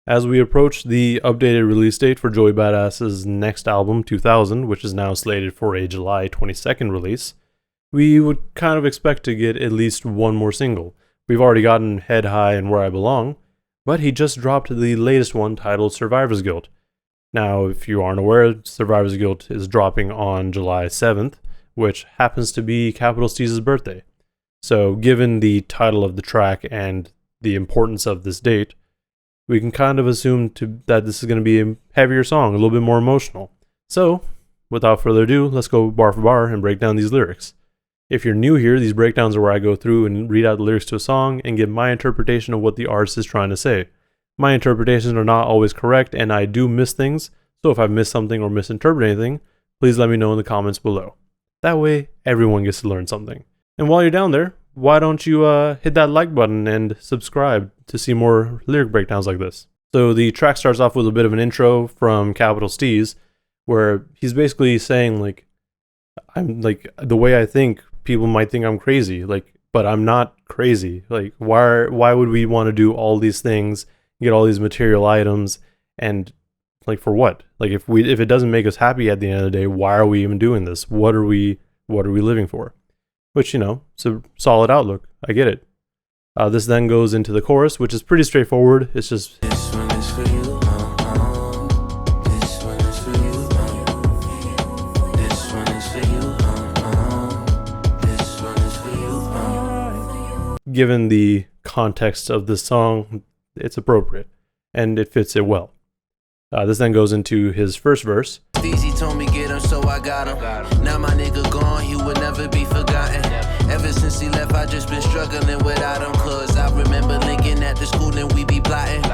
As we approach the updated release date for Joey Badass's next album, 2000, which is now slated for a July 22nd release, we would kind of expect to get at least one more single. We've already gotten Head High and Where I Belong, but he just dropped the latest one titled Survivor's Guilt. Now, if you aren't aware, Survivor's Guilt is dropping on July 7th, which happens to be Capital Steez's birthday. So, given the title of the track and the importance of this date, we can kind of assume that this is going to be a heavier song, a little bit more emotional. So, without further ado, let's go bar for bar and break down these lyrics. If you're new here, these breakdowns are where I go through and read out the lyrics to a song and give my interpretation of what the artist is trying to say. My interpretations are not always correct, and I do miss things, so if I've missed something or misinterpreted anything, please let me know in the comments below. That way, everyone gets to learn something. And while you're down there, why don't you hit that like button and subscribe to see more lyric breakdowns like this. So the track starts off with a bit of an intro from Capital Steez, where he's basically saying, like, I'm like, the way I think, people might think I'm crazy, like, but I'm not crazy. Like, why would we want to do all these things, get all these material items, and like, for what? Like, if it doesn't make us happy at the end of the day, why are we even doing this? What are we living for? Which, you know, it's a solid outlook. I get it. This then goes into the chorus, which is pretty straightforward. It's just, this one is for you. This one is for you. This one is for you. This one is for you. Given the context of this song, it's appropriate, and it fits it well. This then goes into his first verse. Steezy told me get him, so I got him. Now my nigga gone, he would never be forgotten. Ever since he left, I just been struggling without him. Cause I remember linking at the school and we be plotting.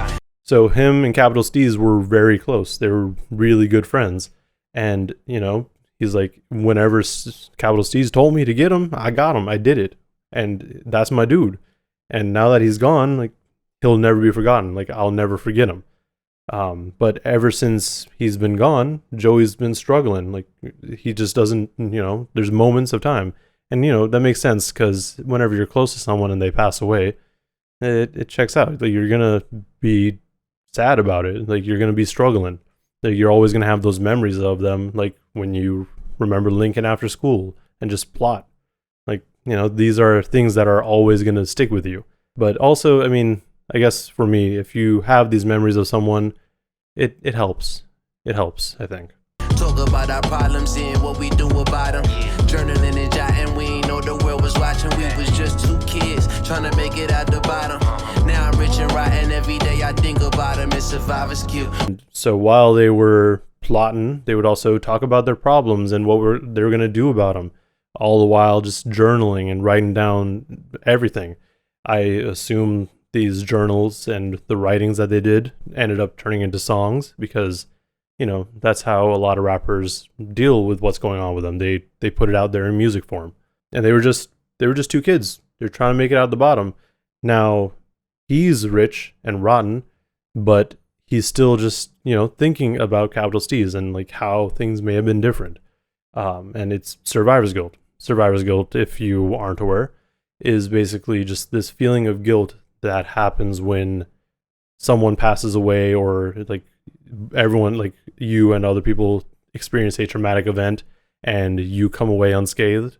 So him and Capital Steez were very close. They were really good friends. And, you know, he's like, whenever Capital Steez told me to get him, I got him. I did it. And that's my dude. And now that he's gone, like, he'll never be forgotten. Like, I'll never forget him. But ever since he's been gone, Joey's been struggling. Like, he just doesn't, you know, there's moments of time. And, you know, that makes sense because whenever you're close to someone and they pass away, it checks out. Like, you're going to be sad about it. Like, you're going to be struggling. Like, you're always going to have those memories of them. Like, when you remember Lincoln after school and just plot. Like, you know, these are things that are always going to stick with you. But also, I mean, I guess for me, if you have these memories of someone, it helps. It helps, I think. Talk about our problems, seeing what we do about them. Journaling and jotting, we ain't know the world was watching. We was just two kids trying to make it out the bottom. Now I'm rich and rotten, every day I think about them. It's survivor's guilt. So while they were plotting, they would also talk about their problems and what they were going to do about them. All the while just journaling and writing down everything. I assume these journals and the writings that they did ended up turning into songs because, you know, that's how a lot of rappers deal with what's going on with them. They put it out there in music form. And they were just two kids. They're trying to make it out the bottom. Now, he's rich and rotten, but he's still just, you know, thinking about Capital Steez and like how things may have been different. And it's survivor's guilt. Survivor's guilt, if you aren't aware, is basically just this feeling of guilt that happens when someone passes away or like everyone, like you and other people experience a traumatic event and you come away unscathed.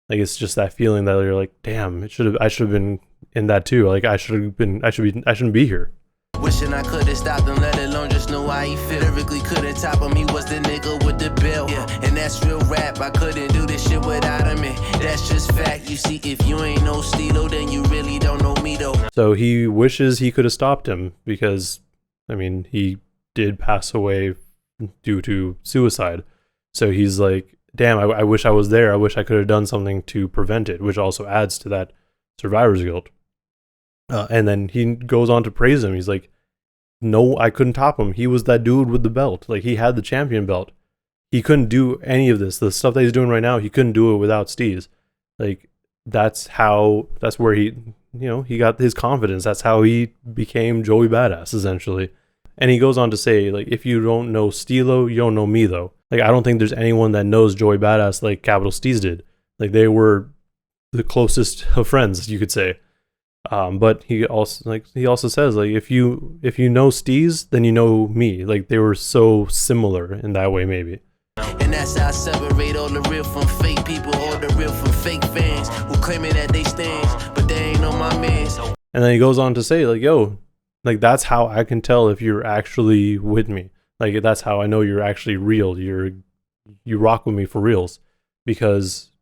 Like, it's just that feeling that you're like, damn, I should have been in that too. Like, I shouldn't be here. Wishing I could've stopped him, let alone just know how he feel. Lyrically couldn't top him, he was the nigga with the belt. Yeah, and that's real rap, I couldn't do this shit without him. And that's just fact, you see, if you ain't no Steelo, then you really don't know me though. So he wishes he could have stopped him because, I mean, he did pass away due to suicide. So he's like, damn, I wish I was there. I wish I could have done something to prevent it, which also adds to that survivor's guilt. And then he goes on to praise him. He's like, no, I couldn't top him. He was that dude with the belt. Like, he had the champion belt. He couldn't do any of this. The stuff that he's doing right now, he couldn't do it without Steez. Like, that's where he, you know, he got his confidence. That's how he became Joey Badass, essentially. And he goes on to say, like, if you don't know Steelo, you don't know me, though. Like, I don't think there's anyone that knows Joey Badass like Capital Steez did. Like, they were the closest of friends, you could say. But he also says, like, if you know Steez, then you know me. Like, they were so similar in that way, maybe. And that's how I separate all the real from fake people, all the real from fake fans who claiming that they stands, but they ain't on my mans. And then he goes on to say, like, yo, like, that's how I can tell if you're actually with me. Like, that's how I know you're actually real. You rock with me for reals. Because,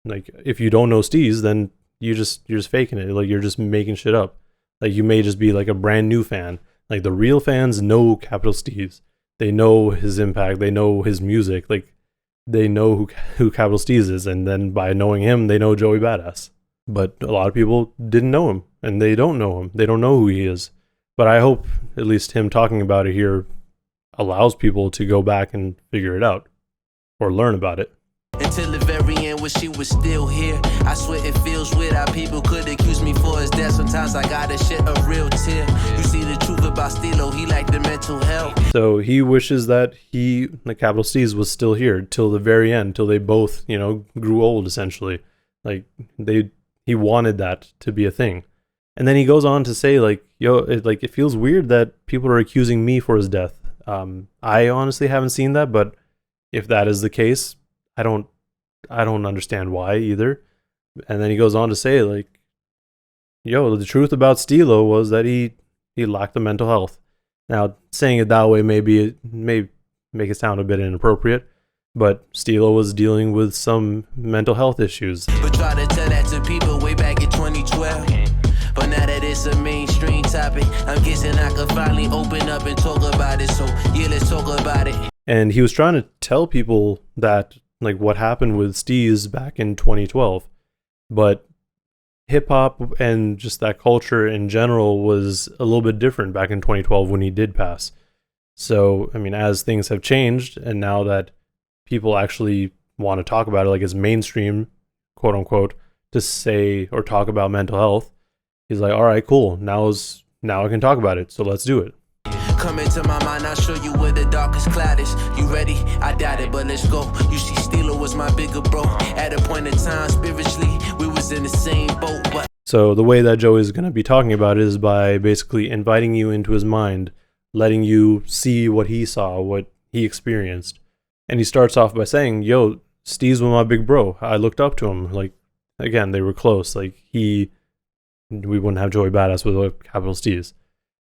like, if you don't know Steez, then you're just faking it. Like, you're just making shit up. Like, you may just be like a brand new fan. Like, the real fans know Capital Steez. They know his impact. They know his music. Like, they know who Capital Steez is. And then by knowing him, they know Joey Badass. But a lot of people didn't know him. And they don't know him. They don't know who he is. But I hope at least him talking about it here allows people to go back and figure it out. Or learn about it. Until the very end when she was still here. I swear it feels weird how people could accuse me for his death. Sometimes I gotta shed a real tear. You see the truth about Steelo, he like the mental health. So he wishes that the Capital Steez was still here till the very end, till they both, grew old essentially. Like he wanted that to be a thing. And then he goes on to say, like, yo, it feels weird that people are accusing me for his death. I honestly haven't seen that, but if that is the case, I don't understand why either. And then he goes on to say, like, yo, the truth about Steelo was that he lacked the mental health. Now, saying it that way may make it sound a bit inappropriate, but Steelo was dealing with some mental health issues. But try to tell that to people way back in 2012. But now that it's a mainstream topic, I'm guessing I could finally open up and talk about it. So yeah, let's talk about it. And he was trying to tell people that, like, what happened with Steez back in 2012. But hip-hop and just that culture in general was a little bit different back in 2012 when he did pass. So, I mean, as things have changed, and now that people actually want to talk about it, like it's mainstream, quote unquote, to say or talk about mental health, he's like, all right, cool. Now I can talk about it, so let's do it. Come into my mind, I'll show you where the darkest cloud is. You ready? I doubt it, but let's go. You see, Steelo was my bigger bro. At a point in time, spiritually, we was in the same boat. But so the way that Joe is going to be talking about it is by basically inviting you into his mind, letting you see what he saw, what he experienced. And he starts off by saying, yo, Steez was my big bro. I looked up to him. Like, again, they were close. Like, we wouldn't have Joey Badass without Capital Steez.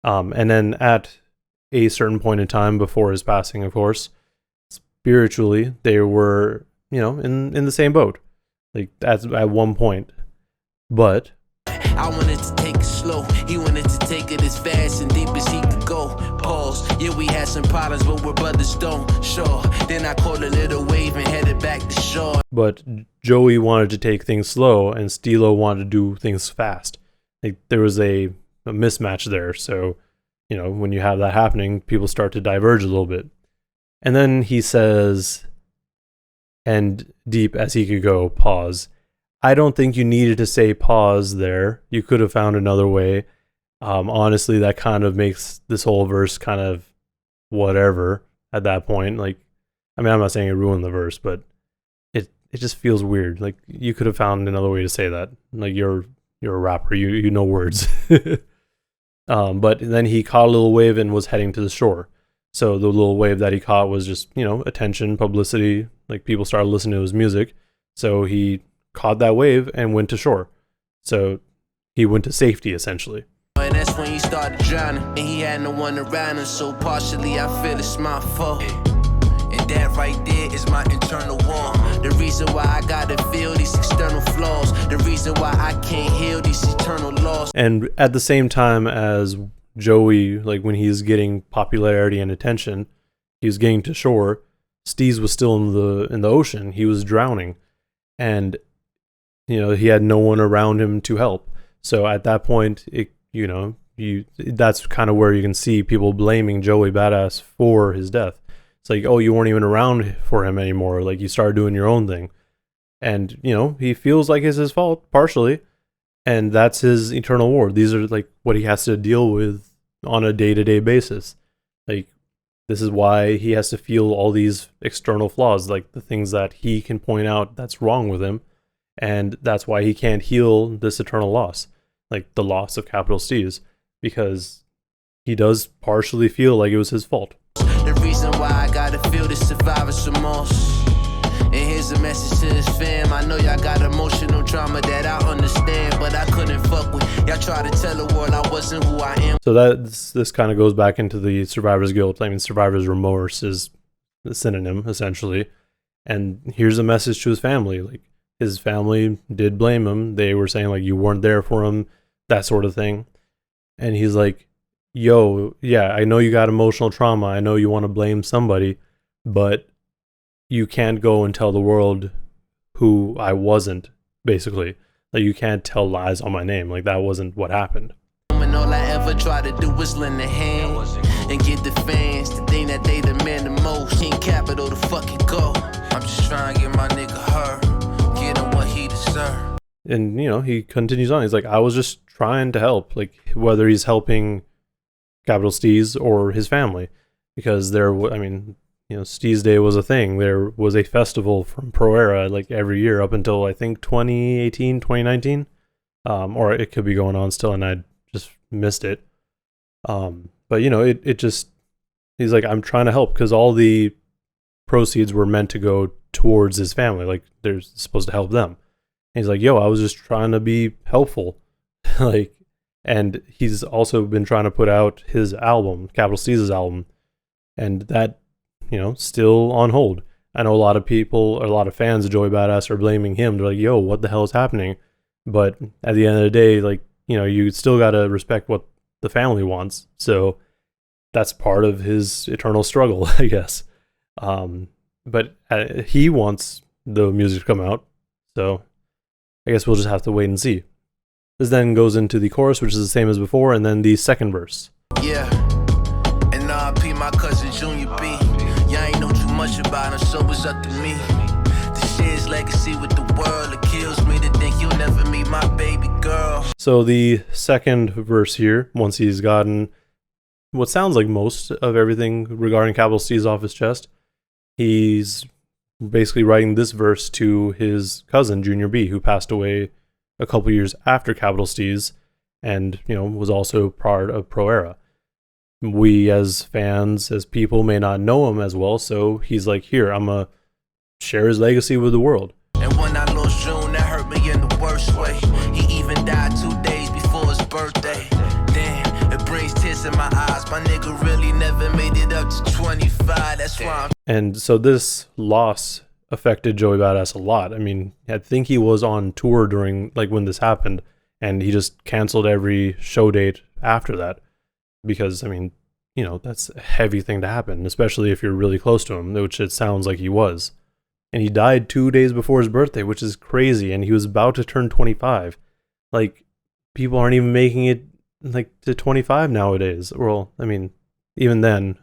And then at a certain point in time before his passing, of course, spiritually, they were, in the same boat. Like, at one point. But I wanted to take it slow. He wanted to take it as fast and deep as he could go. Pause. Yeah, we had some problems, but we're brothers, don't. Sure. Then I caught a little wave and headed back to shore. But Joey wanted to take things slow, and Steelo wanted to do things fast. Like, there was a mismatch there. So, when you have that happening, people start to diverge a little bit. And then he says, and deep as he could go, pause. I don't think you needed to say pause there. You could have found another way. Honestly, that kind of makes this whole verse kind of whatever at that point. Like, I mean, I'm not saying it ruined the verse, but it just feels weird. Like, you could have found another way to say that. Like, you're a rapper. You know words. But then he caught a little wave and was heading to the shore. So the little wave that he caught was just, attention, publicity. Like, people started listening to his music. So he caught that wave and went to shore. So he went to safety, essentially. And that's when he started drowning. And he had no one around him. So partially I feel it's my fault. And that right there is my internal war. The reason why I gotta feel these external flaws. The reason why I can't heal these eternal laws. And at the same time as Joey, like, when he's getting popularity and attention, he was getting to shore, Steez was still in the ocean. He was drowning. And, he had no one around him to help. So at that point, that's kind of where you can see people blaming Joey Badass for his death. It's like, oh, you weren't even around for him anymore. Like, you started doing your own thing. And, he feels like it's his fault, partially. And that's his eternal war. These are, like, what he has to deal with on a day-to-day basis. Like, this is why he has to feel all these external flaws, like the things that he can point out that's wrong with him. And that's why he can't heal this eternal loss. like the loss of Capital Steez, because he does partially feel like it was his fault. The reason why I gotta feel this survivor's remorse. And here's a message to his fam. I know y'all got emotional trauma that I understand, but I couldn't fuck with. Y'all try to tell the world I wasn't who I am. So this kind of goes back into the survivor's guilt. I mean, survivor's remorse is a synonym, essentially. And here's a message to his family. Like, his family did blame him. They were saying, like, you weren't there for him, that sort of thing. And he's like, yo, yeah, I know you got emotional trauma. I know you want to blame somebody, but you can't go and tell the world who I wasn't, basically. Like, you can't tell lies on my name. Like, that wasn't what happened. And all I ever try to do was lend a hand and get the fans the thing that they demand the most. King Capital to fucking go. I'm just trying to get my nigga her, get him what he deserves. And, you know, he continues on. He's like, I was just trying to help. Like, whether he's helping Capital Steez or his family. Because I mean, you know, Steez Day was a thing. There was a festival from Pro Era, like, every year up until, I think, 2018, 2019. Or it could be going on still, and I just missed it. But, you know, it just, he's like, I'm trying to help, because all the proceeds were meant to go towards his family. Like, they're supposed to help them. And he's like, yo, I was just trying to be helpful. Like, and he's also been trying to put out his album, Capital Steez's album, and that, you know, still on hold. I know a lot of people, or a lot of fans of Joey Badass are blaming him. They're like, yo, what the hell is happening? But at the end of the day, like, you know, you still got to respect what the family wants. So that's part of his eternal struggle, I guess. But he wants the music to come out. So I guess we'll just have to wait and see. This then goes into the chorus, which is the same as before, and then the second verse. Yeah, and R.I.P. my cousin Junior B. Y'all ain't know too much about him, so it's up to me. To share his legacy with the world, it kills me to think you'll never meet my baby girl. So the second verse here, once he's gotten what sounds like most of everything regarding Capital Steez off his chest, he's basically writing this verse to his cousin Junior B, who passed away a couple years after Capital Steez, and, you know, was also part of Pro Era. We as fans, as people, may not know him as well, so he's like, here, I'm gonna share his legacy with the world. And when I lost June, that hurt me in the worst way. He even died 2 days before his birthday. Damn, it brings tears in my eyes. My nigga really never made it up to 25. That's why I'm... And so this loss affected Joey Badass a lot. I mean, I think he was on tour during, like, when this happened, and he just canceled every show date after that, because, I mean, you know, that's a heavy thing to happen, especially if you're really close to him, which it sounds like he was. And he died 2 days before his birthday, which is crazy, and he was about to turn 25. Like, people aren't even making it, like, to 25 nowadays. Well, I mean, even then,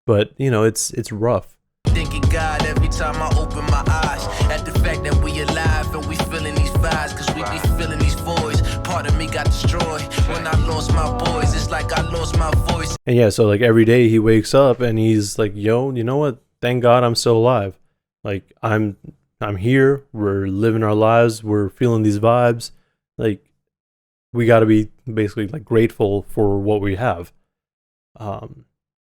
but, you know, it's rough. Thinking God every time I open my eyes at the fact that we alive and we feeling these vibes, cause we be feeling these voids. Part of me got destroyed when I lost my boys. It's like I lost my voice. And yeah, so, like, every day he wakes up and he's like, yo, you know what? Thank God I'm still alive. Like, I'm here. We're living our lives. We're feeling these vibes. Like, we got to be basically, like, grateful for what we have.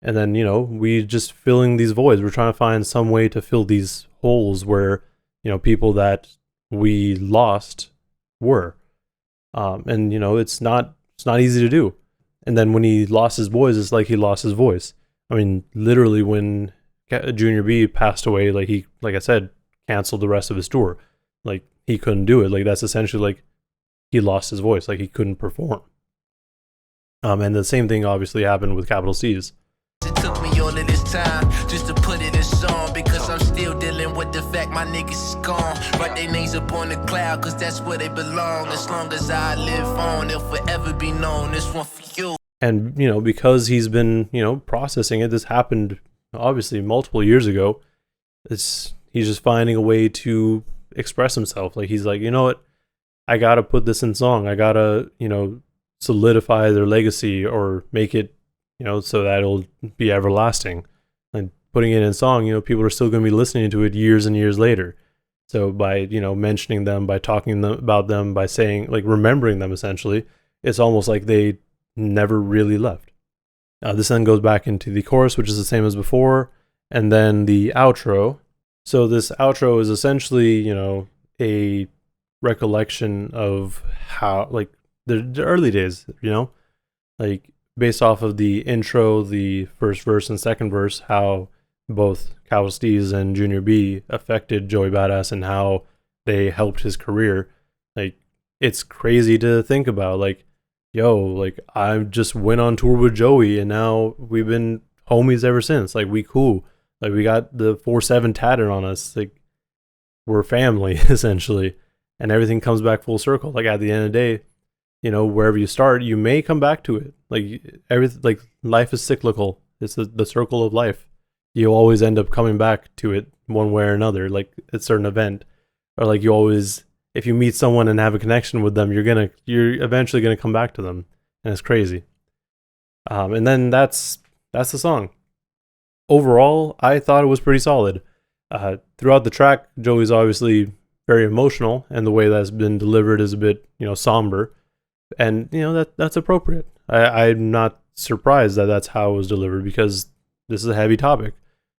And then, you know, we just filling these voids. We're trying to find some way to fill these holes where, you know, people that we lost were. And, you know, it's not easy to do. And then when he lost his boys, it's like he lost his voice. I mean, literally when Junior B passed away, like I said, canceled the rest of his tour. Like, he couldn't do it. Like, that's essentially like he lost his voice. Like, he couldn't perform. And the same thing obviously happened with Capital Steez. It took me all of this time just to put it in song, because I'm still dealing with the fact my niggas is gone. Write their names up on the cloud, cause that's where they belong. As long as I live on, they'll forever be known. This one for you. And, you know, because he's been, you know, processing it, this happened obviously multiple years ago. He's just finding a way to express himself. Like, he's like, you know what? I gotta put this in song. I gotta, you know, solidify their legacy or make it, you know, so that it'll be everlasting. And putting it in song, you know, people are still going to be listening to it years and years later. So by, you know, mentioning them, by talking about them, by saying, like, remembering them essentially, it's almost like they never really left. This then goes back into the chorus, which is the same as before, and then the outro. So this outro is essentially, you know, a recollection of how, like, the early days, you know, like based off of the intro, the first verse and second verse, how both Cal Steez and Junior B affected Joey Badass and how they helped his career. Like, it's crazy to think about. Like, yo, like I just went on tour with Joey and now we've been homies ever since. Like, we cool. Like, we got the 4-7 tatted on us. Like, we're family essentially, and everything comes back full circle. Like, at the end of the day, you know, wherever you start, you may come back to it. Like, everything, like, life is cyclical. It's the circle of life. You always end up coming back to it one way or another. Like, a certain event, or like you always, if you meet someone and have a connection with them, you're eventually gonna come back to them, and it's crazy. And then that's the song. Overall, I thought it was pretty solid. Throughout the track, Joey's obviously very emotional, and the way that's been delivered is a bit, you know, somber, and you know that's appropriate. I'm not surprised that that's how it was delivered, because this is a heavy topic.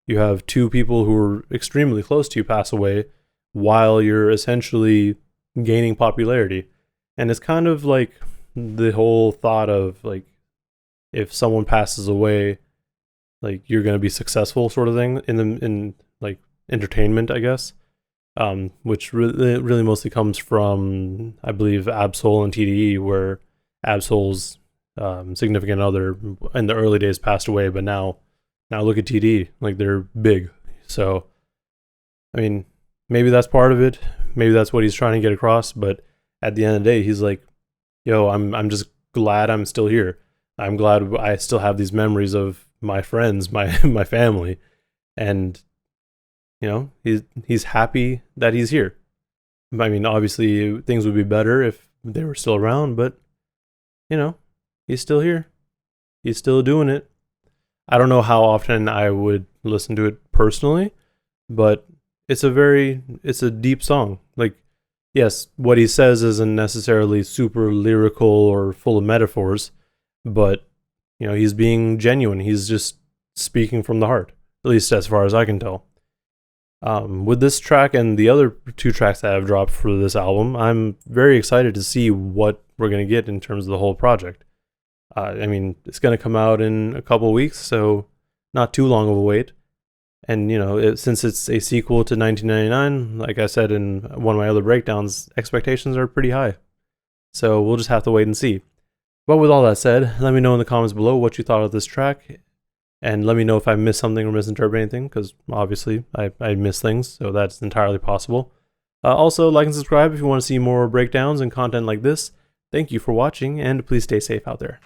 You have two people who are extremely close to you pass away, while you're essentially gaining popularity, and it's kind of like the whole thought of, like, if someone passes away, like, you're gonna be successful, sort of thing, in like entertainment, I guess. Which really mostly comes from, I believe, Absol and TDE, where Absol's significant other in the early days passed away, but now look at TDE, like, they're big. So, I mean, maybe that's part of it. Maybe that's what he's trying to get across. But at the end of the day, he's like, yo, I'm just glad I'm still here. I'm glad I still have these memories of my friends, my family, and you know, he's happy that he's here. I mean, obviously things would be better if they were still around, but you know, he's still here. He's still doing it. I don't know how often I would listen to it personally, but it's a deep song. Like, yes, what he says isn't necessarily super lyrical or full of metaphors, but you know, he's being genuine. He's just speaking from the heart, at least as far as I can tell. With this track and the other two tracks that I've dropped for this album, I'm very excited to see what we're going to get in terms of the whole project. I mean, it's going to come out in a couple weeks, so not too long of a wait. And, you know, since it's a sequel to 1999, like I said in one of my other breakdowns, expectations are pretty high. So we'll just have to wait and see. But with all that said, let me know in the comments below what you thought of this track. And let me know if I missed something or misinterpreted anything, because obviously I miss things, so that's entirely possible. Also, like and subscribe if you want to see more breakdowns and content like this. Thank you for watching, and please stay safe out there.